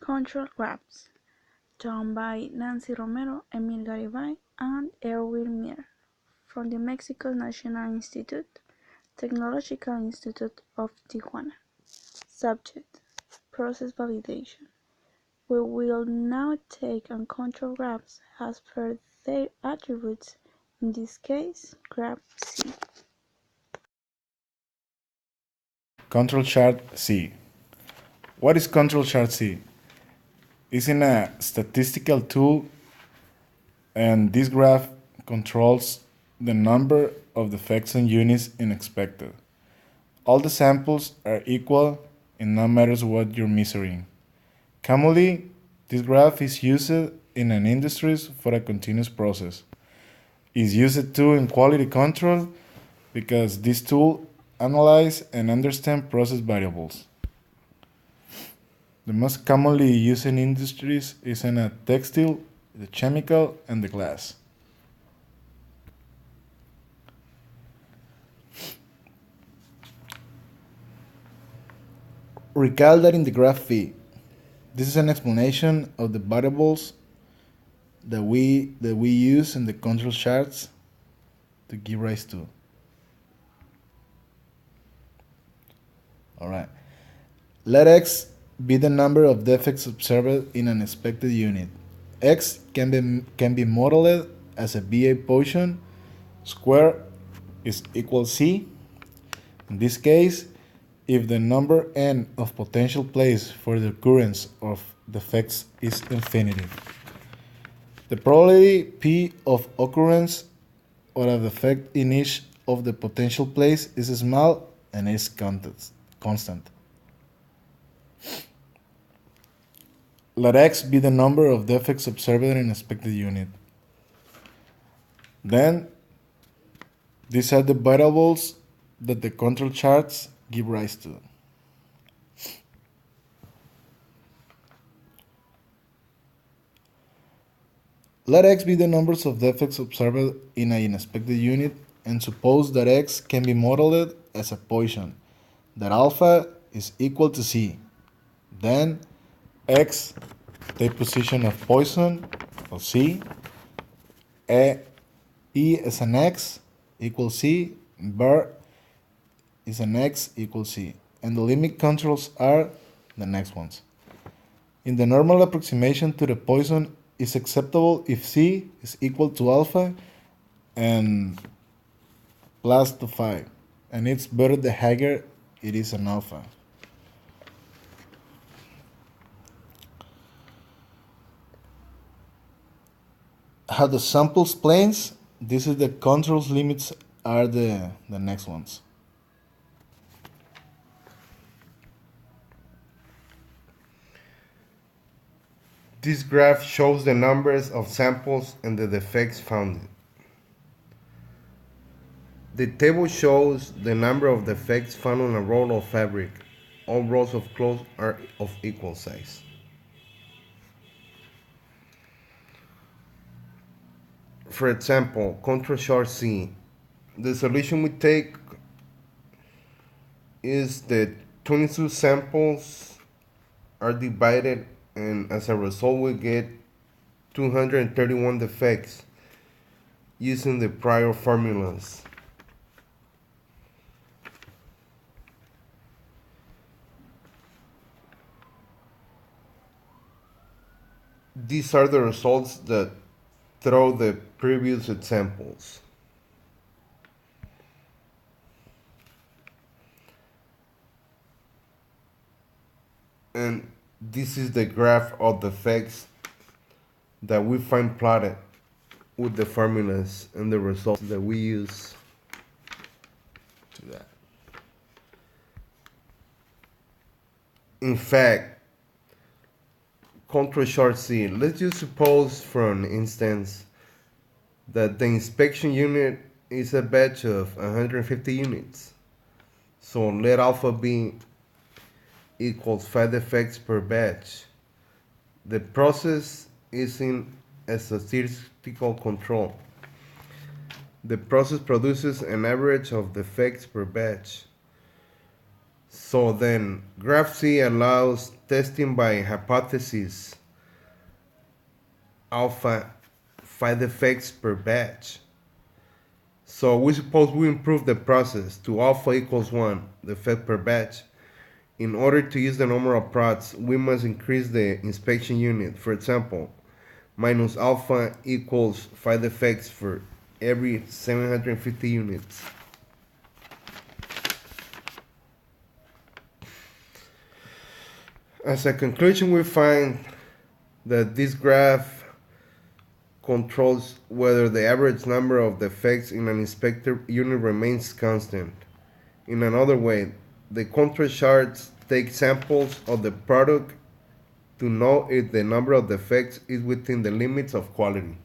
Control Graphs, done by Nancy Romero, Emil Garibay, and Erwin Mir, from the Mexico National Institute, Tecnológico Institute of Tijuana. Subject: Process Validation. We will now take on control graphs as per their attributes, in this case, graph C. Control chart C. What is control chart C? It's in a statistical tool, and this graph controls the number of defects and units expected. All the samples are equal, and no matter what you're measuring. Commonly, this graph is used in an industries for a continuous process. It's used too in quality control because this tool analyzes and understands process variables. The most commonly used in industries is in a textile, the chemical, and the glass. Recall that in the graph V, this is an explanation of the variables that we use in the control charts to give rise to. All right. Let X be the number of defects observed in an expected unit. X can be modeled as a BA poison square is equal C. In this case, if the number n of potential places for the occurrence of defects is infinity. The probability P of occurrence or a defect in each of the potential places is small and is constant. Let X be the number of defects observed in an expected unit. Then, these are the variables that the control charts give rise to. Let X be the numbers of defects observed in an expected unit, and suppose that X can be modeled as a Poisson, that alpha is equal to C. Then X, the position of Poisson of C, E is an X equals C, bar is an X equals C, and the limit controls are the next ones. In the normal approximation to the Poisson is acceptable if C is equal to alpha and plus to 5, and it's better the higher it is an alpha. How the samples planes, this is the controls limits are the next ones. This graph shows the numbers of samples and the defects found. The table shows the number of defects found on a roll of fabric. All rolls of cloth are of equal size. For example, control chart C. The solution we take is that 22 samples are divided, and as a result we get 231 defects using the prior formulas. These are the results that throw the previous examples. And this is the graph of defects that we find plotted with the formulas and the results that we use to that. In fact, control chart C, let's just suppose for an instance that the inspection unit is a batch of 150 units. So let alpha be equals 5 defects per batch. The process is in a statistical control. The process produces an average of defects per batch. So then graph C allows testing by hypothesis alpha 5 defects per batch. So we suppose we improve the process to alpha equals 1 defect per batch. In order to use the number of prods, we must increase the inspection unit. For example, minus alpha equals 5 defects for every 750 units. As a conclusion, we find that this graph controls whether the average number of defects in an inspector unit remains constant. In another way, the control charts take samples of the product to know if the number of defects is within the limits of quality.